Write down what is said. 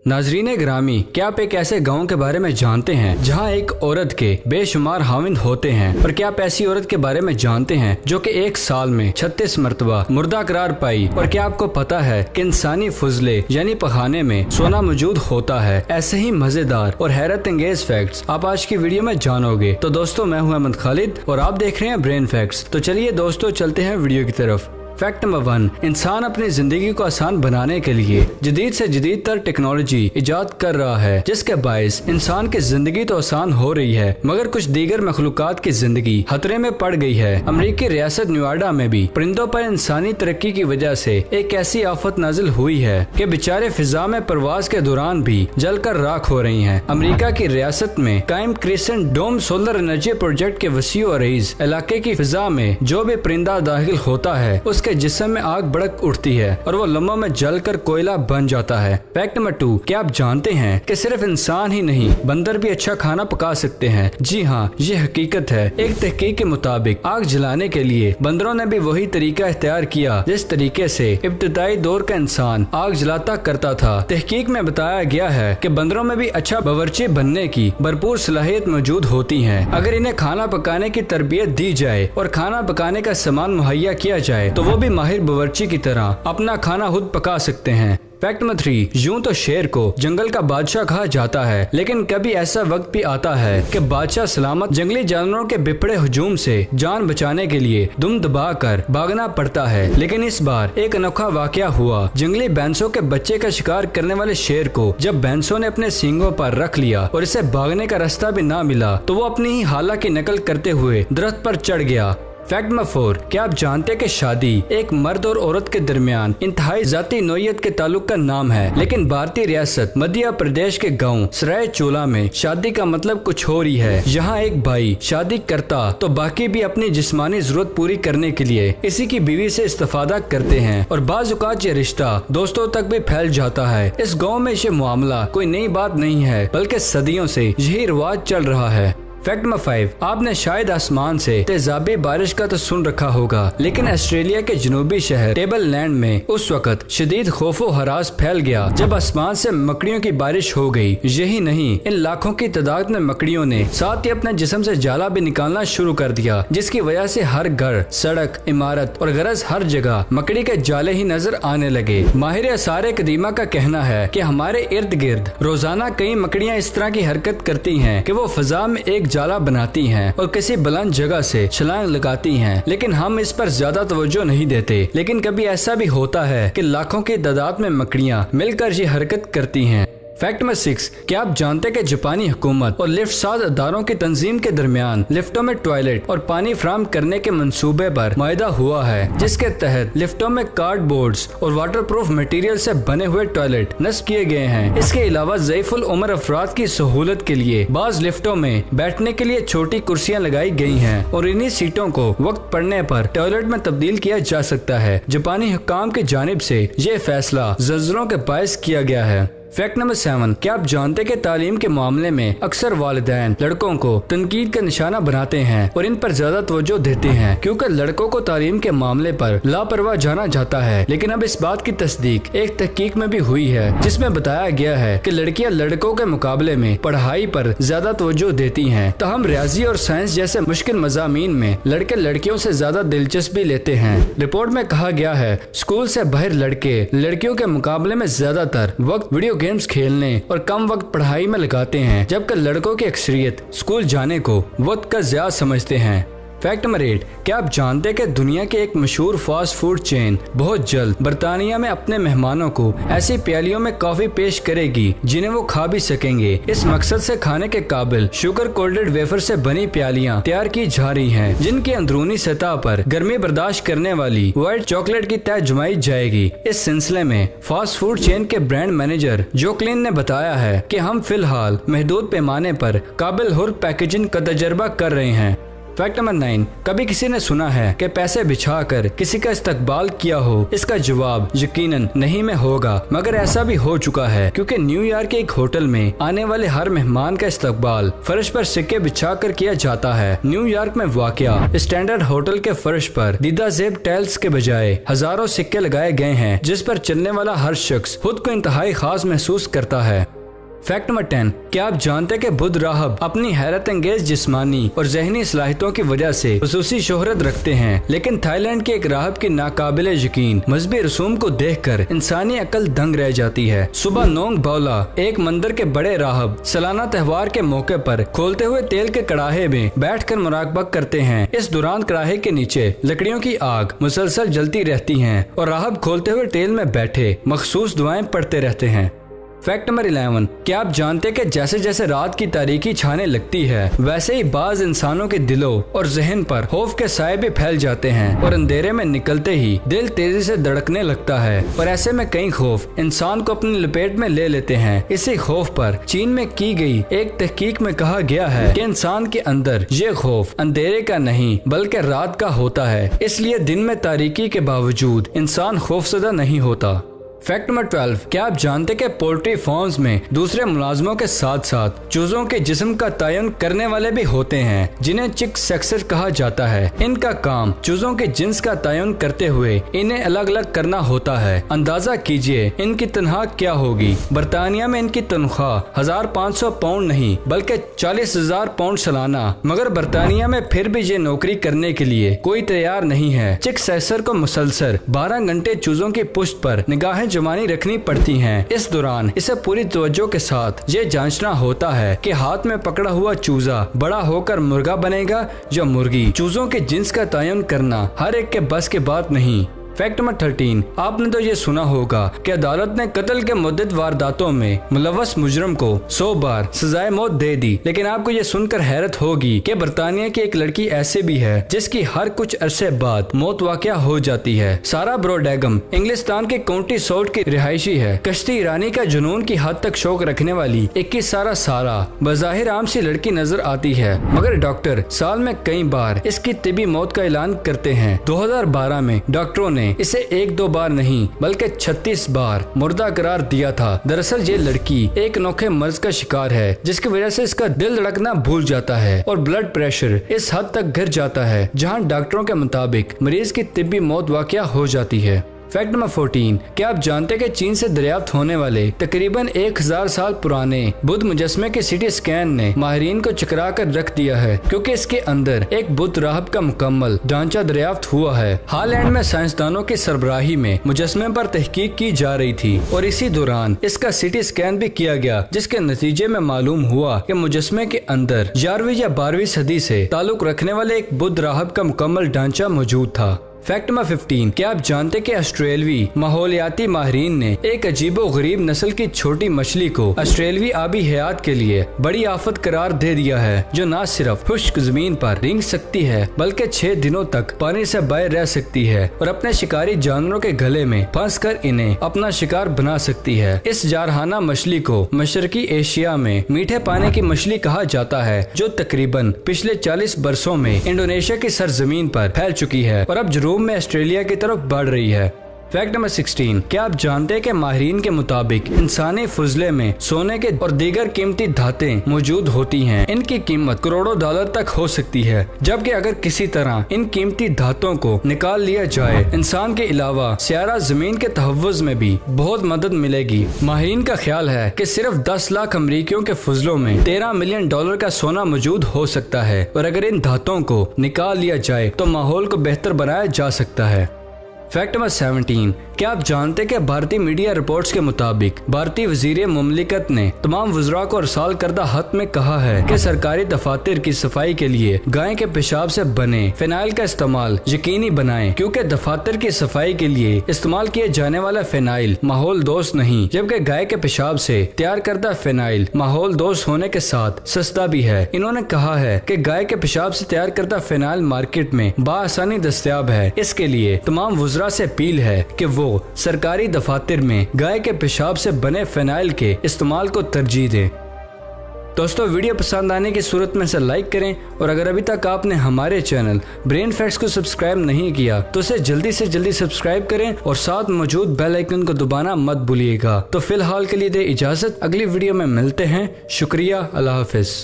नाजरीन ग्रामी, क्या आप एक ऐसे गांव के बारे में जानते हैं जहां एक औरत के बेशुमार हाविंद होते हैं? और क्या आप ऐसी औरत के बारे में जानते हैं जो कि एक साल में 36 मरतबा मुर्दा करार पाई? और क्या आपको पता है कि इंसानी फुजले यानी पखाने में सोना मौजूद होता है? ऐसे ही मजेदार और हैरत अंगेज फैक्ट्स आप आज की वीडियो में जानोगे। तो दोस्तों, मैं हूं अहमद खालिद और आप देख रहे हैं ब्रेन फैक्ट्स। तो चलिए दोस्तों, चलते हैं वीडियो की तरफ। फैक्ट नंबर 1, इंसान अपनी जिंदगी को आसान बनाने के लिए जदीद से जदीद तर टेक्नोलॉजी इजाद कर रहा है, जिसके बायस इंसान की जिंदगी तो आसान हो रही है मगर कुछ दीगर मखलूकात की जिंदगी खतरे में पड़ गई है। अमेरिकी रियासत न्यूयार्डा में भी परिंदों पर इंसानी तरक्की की वजह से एक ऐसी आफत नाजिल हुई है कि बेचारे फिजा में परवाज के दौरान भी जलकर राख हो रही हैं। अमेरिका की रियासत में कायम क्रिसेंट डोम सोलर एनर्जी प्रोजेक्ट के वसीओ अरीज इलाके की फिजा में जो भी परिंदा दाखिल होता है उसके जिस्म में आग भड़क उठती है और वो लम्हों में जलकर कोयला बन जाता है। फैक्ट नंबर 2, क्या आप जानते हैं कि सिर्फ इंसान ही नहीं बंदर भी अच्छा खाना पका सकते हैं? जी हाँ, ये हकीकत है। एक तहकीक के मुताबिक आग जलाने के लिए बंदरों ने भी वही तरीका इख्तियार किया जिस तरीके से इब्तदाई दौर का इंसान आग जलाता करता था। तहकीक में बताया गया है कि बंदरों में भी अच्छा बावर्ची बनने की भरपूर सलाहियत मौजूद होती है। अगर इन्हें खाना पकाने की तरबियत दी जाए और खाना पकाने का सामान मुहैया किया जाए तो वो भी माहिर बावर्ची की तरह अपना खाना खुद पका सकते हैं। फैक्ट नंबर 3, यूं तो शेर को जंगल का बादशाह कहा जाता है, लेकिन कभी ऐसा वक्त भी आता है कि बादशाह सलामत जंगली जानवरों के बिपड़े हुजूम से जान बचाने के लिए दुम दबा कर भागना पड़ता है। लेकिन इस बार एक अनोखा वाकया हुआ। जंगली भैंसों के बच्चे का शिकार करने वाले शेर को जब भैंसों ने अपने सींगों पर रख लिया और इसे भागने का रास्ता भी ना मिला तो वो अपनी ही हाला की नकल करते हुए दरख्त पर चढ़ गया। फैक्ट नंबर 4, क्या आप जानते हैं कि शादी एक मर्द और औरत के दरमियान इंतहाई जाती नोयत के ताल्लुक का नाम है, लेकिन भारतीय रियासत मध्य प्रदेश के गांव सराय चोला में शादी का मतलब कुछ और ही है। यहाँ एक भाई शादी करता तो बाकी भी अपनी जिस्मानी जरूरत पूरी करने के लिए इसी की बीवी से इस्तेफादा करते हैं और बाज़ औक़ात ये रिश्ता दोस्तों तक भी फैल जाता है। इस गाँव में ये मामला कोई नई बात नहीं है, बल्कि सदियों से यही रिवाज चल रहा है। फैक्ट नंबर 5, आपने शायद आसमान से तेजाबी बारिश का तो सुन रखा होगा, लेकिन ऑस्ट्रेलिया के जनूबी शहर टेबल लैंड में उस वक्त शदीद खौफो हरास फैल गया जब आसमान से मकड़ियों की बारिश हो गई। यही नहीं, इन लाखों की तादाद में मकड़ियों ने साथ ही अपने जिस्म से जाला भी निकालना शुरू कर दिया, जिसकी वजह से हर घर, सड़क, इमारत और गरज हर जगह मकड़ी के जाले ही नजर आने लगे। माहिर आसार कदीमा का कहना है कि हमारे इर्द गिर्द रोजाना कई मकड़ियाँ इस तरह की हरकत करती हैं कि वो फजा में एक जाला बनाती हैं और किसी बुलंद जगह से छलांग लगाती हैं, लेकिन हम इस पर ज्यादा तवज्जो नहीं देते। लेकिन कभी ऐसा भी होता है कि लाखों की तादाद में मकड़ियां मिलकर ये हरकत करती हैं। फैक्ट नंबर 6, क्या आप जानते हैं कि जापानी हुकूमत और लिफ्ट साज अदारों की तंजीम के दरमियान लिफ्टों में टॉयलेट और पानी फराहम करने के मंसूबे पर मुआहदा हुआ है, जिसके तहत लिफ्टों में कार्डबोर्ड्स और वाटरप्रूफ मटेरियल से बने हुए टॉयलेट नस्ब किए गए हैं। इसके अलावा ज़ईफुल उम्र अफराद की सहूलत के लिए बाज़ लिफ्टों में बैठने के लिए छोटी कुर्सियां लगाई गई हैं और इन्हीं सीटों को वक्त पड़ने पर टॉयलेट में तब्दील किया जा सकता है। जापानी हुक्काम की जानिब से ये फैसला ज़लज़लों के बायस किया गया है। फैक्ट नंबर 7, क्या आप जानते हैं कि तालीम के मामले में अक्सर वालिदैन लड़कों को तनकीद का निशाना बनाते हैं और इन पर ज्यादा तवज्जो देते हैं क्योंकि लड़कों को तालीम के मामले पर लापरवाह जाना जाता है। लेकिन अब इस बात की तस्दीक एक तहकीक में भी हुई है, जिसमें बताया गया है कि लड़कियां लड़कों के मुकाबले में पढ़ाई पर ज्यादा तवज्जो देती हैं। ताहम रियाजी और साइंस जैसे मुश्किल मज़ामीन में लड़के लड़कियों से ज्यादा दिलचस्पी लेते हैं। रिपोर्ट में कहा गया है स्कूल से बाहर लड़के लड़कियों के मुकाबले में ज्यादातर वक्त वीडियो गेम्स खेलने और कम वक्त पढ़ाई में लगाते हैं, जबकि लड़कों की अक्सरियत स्कूल जाने को वक्त का ज़्यादा समझते हैं। फैक्ट नंबर 8, क्या आप जानते हैं कि दुनिया के एक मशहूर फास्ट फूड चेन बहुत जल्द बरतानिया में अपने मेहमानों को ऐसी प्यालियों में कॉफी पेश करेगी जिन्हें वो खा भी सकेंगे। इस मकसद से खाने के काबिल शुगर कोल्डेड वेफर से बनी प्यालियां तैयार की जा रही हैं, जिनकी अंदरूनी सतह पर गर्मी बर्दाश्त करने वाली व्हाइट चॉकलेट की तह जमाई जाएगी। इस सिलसिले में फास्ट फूड चेन के ब्रांड मैनेजर जोक्लिन ने बताया है कि हम फिलहाल महदूद पैमाने पर काबिल हुर पैकेजिंग का तजर्बा कर रहे हैं। फैक्ट नंबर 9, कभी किसी ने सुना है कि पैसे बिछाकर किसी का इस्तकबाल किया हो? इसका जवाब यकीनन नहीं में होगा, मगर ऐसा भी हो चुका है, क्योंकि न्यूयॉर्क के एक होटल में आने वाले हर मेहमान का इस्तकबाल फर्श पर सिक्के बिछाकर किया जाता है। न्यूयॉर्क में वाक़या स्टैंडर्ड होटल के फर्श पर दीदा जेब टाइल्स के बजाय हजारों सिक्के लगाए गए हैं, जिस पर चलने वाला हर शख्स खुद को इंतहाई खास महसूस करता है। फैक्ट नंबर 10, क्या आप जानते हैं कि बुद्ध राहब अपनी हैरत अंगेज जिस्मानी और जहनी सलाहियतों की वजह से खुसूसी शोहरत रखते हैं, लेकिन थाईलैंड के एक राहब की नाकाबिले यकीन मजहबी रसूम को देखकर इंसानी अकल दंग रह जाती है। सुबह नोंग बौला, एक मंदिर के बड़े राहब, सालाना त्योहार के मौके पर खोलते हुए तेल के कड़ाहे में बैठकर मुराकबा करते हैं। इस दौरान कड़ाहे के नीचे लकड़ियों की आग मुसलसल जलती रहती है और राहब खोलते हुए तेल में बैठे मखसूस दुआएं पढ़ते रहते हैं। फैक्ट नंबर 11, क्या आप जानते हैं कि जैसे जैसे रात की तारीकी छाने लगती है, वैसे ही बाज इंसानों के दिलों और जहन पर खौफ के साए भी फैल जाते हैं और अंधेरे में निकलते ही दिल तेजी से धड़कने लगता है और ऐसे में कई खौफ इंसान को अपनी लपेट में ले लेते हैं। इसी खौफ पर चीन में की गई एक तहकीक में कहा गया है कि इंसान के अंदर ये खौफ अंधेरे का नहीं बल्कि रात का होता है, इसलिए दिन में तारीकी के बावजूद इंसान खौफजदा नहीं होता। फैक्ट नंबर 12, क्या आप जानते हैं कि पोल्ट्री फार्म्स में दूसरे मुलाजमों के साथ साथ चूजों के जिस्म का तयन करने वाले भी होते हैं, जिन्हें चिक सेक्सर कहा जाता है। इनका काम चूजों के जिन्स का तयन करते हुए इन्हें अलग अलग करना होता है। अंदाजा कीजिए इनकी तनख्वाह क्या होगी। बरतानिया में इनकी तनख्वाह 1500 पाउंड नहीं बल्कि 40,000 पाउंड सालाना, मगर बरतानिया में फिर भी ये नौकरी करने के लिए कोई तैयार नहीं है। चिक सेक्सर को मुसलसल 12 घंटे चूजों की पुष्ट पर निगाहें जमानी रखनी पड़ती हैं। इस दौरान इसे पूरी तवज्जो के साथ ये जांचना होता है कि हाथ में पकड़ा हुआ चूजा बड़ा होकर मुर्गा बनेगा या मुर्गी। चूजों के जिन्स का तयन करना हर एक के बस की बात नहीं। फैक्ट नंबर 13, आपने तो ये सुना होगा कि अदालत ने कत्ल के मुद्दत वारदातों में मुलव्वस मुजरम को 100 बार सजाए मौत दे दी, लेकिन आपको ये सुनकर हैरत होगी कि बरतानिया की एक लड़की ऐसे भी है जिसकी हर कुछ अरसे बाद मौत वाक़या हो जाती है। सारा ब्रोडेगम इंग्लिस्तान के काउंटी सॉल्ट की रिहायशी है। कश्ती ईरानी का जुनून की हद तक शौक रखने वाली 21 सारा बज़ाहिर आम सी लड़की नजर आती है, मगर डॉक्टर साल में कई बार इसकी तिबी मौत का ऐलान करते हैं। 2012 में डॉक्टरों ने इसे 1-2 बार नहीं बल्कि 36 बार मुर्दा करार दिया था। दरअसल ये लड़की एक अनोखे मर्ज का शिकार है, जिसकी वजह से इसका दिल धड़कना भूल जाता है और ब्लड प्रेशर इस हद तक गिर जाता है जहां डॉक्टरों के मुताबिक मरीज की तिब्बी मौत वाक़या हो जाती है। फैक्ट नंबर 14, क्या आप जानते हैं कि चीन से दरियाफ्त होने वाले तकरीबन 1000 साल पुराने बुद्ध मुजस्मे के सिटी स्कैन ने माहिरीन को चकरा कर रख दिया है, क्योंकि इसके अंदर एक बुद्ध राहब का मुकम्मल ढांचा दरियाफ्त हुआ है। हालैंड में साइंसदानों की सरबराही में मुजस्मे पर तहकीक की जा रही थी और इसी दौरान इसका सिटी स्कैन भी किया गया, जिसके नतीजे में मालूम हुआ कि मुजस्मे के अंदर 11वीं या 12वीं सदी से ताल्लुक रखने वाले एक बुद्ध राहब का मुकम्मल ढांचा मौजूद था। फैक्ट नंबर 15, क्या आप जानते कि ऑस्ट्रेलवी माहौलियाती माहिरीन ने एक अजीबो गरीब नस्ल की छोटी मछली को ऑस्ट्रेलवी आबी हयात के लिए बड़ी आफत करार दे दिया है, जो न सिर्फ खुश्क जमीन पर रेंग सकती है बल्कि 6 दिनों तक पानी से बाहर रह सकती है और अपने शिकारी जानवरों के गले में फंस कर इन्हें अपना शिकार बना सकती है। इस जारहाना मछली को मशरकी एशिया में मीठे पानी की मछली कहा जाता है, जो तकरीबन पिछले 40 बरसों में इंडोनेशिया की सरजमीन पर फैल चुकी है और अब जरूर में ऑस्ट्रेलिया की तरफ बढ़ रही है। फैक्ट नंबर 16, क्या आप जानते हैं कि माहिरीन के मुताबिक इंसानी फुजले में सोने के और दीगर कीमती धातें मौजूद होती हैं। इनकी कीमत करोड़ों डॉलर तक हो सकती है, जबकि अगर किसी तरह इन कीमती धातों को निकाल लिया जाए, इंसान के अलावा सियारा जमीन के तहव्वुज़ में भी बहुत मदद मिलेगी। माहिरीन का ख्याल है कि सिर्फ 10 लाख अमरीकियों के फुजलों में 13 मिलियन डॉलर का सोना मौजूद हो सकता है और अगर इन धातों को निकाल लिया जाए तो माहौल को बेहतर बनाया जा सकता है। फैक्ट नंबर 17, क्या आप जानते हैं कि भारतीय मीडिया रिपोर्ट्स के मुताबिक भारतीय वजीर मुमलिकत ने तमाम वज़रा को अरसाल करदा खत में कहा है कि सरकारी दफातर की सफाई के लिए गाय के पेशाब से बने फिनाइल का इस्तेमाल यकीनी बनाएं, क्योंकि दफातर की सफाई के लिए इस्तेमाल किए जाने वाला फिनाइल माहौल दोस्त नहीं, जबकि गाय के पेशाब से तैयार करदा फिनाइल माहौल दोस्त होने के साथ सस्ता भी है। इन्होंने कहा है कि गाय के पेशाब से तैयार करदा फिनाइल मार्केट में बाआसानी दस्तयाब है। इसके लिए तमाम वज़रा से अपील है कि वो सरकारी दफातर में गाय के पेशाब से बने फिनाइल के इस्तेमाल को तरजीह दें। दोस्तों वीडियो पसंद आने की सूरत में से लाइक करें और अगर अभी तक आपने हमारे चैनल ब्रेन फैक्ट्स को सब्सक्राइब नहीं किया तो इसे जल्दी से जल्दी सब्सक्राइब करें और साथ मौजूद बेल आइकन को दबाना मत भूलिएगा। तो फिलहाल के लिए दे इजाजत, अगली वीडियो में मिलते हैं। शुक्रिया, अल्लाह हाफिज।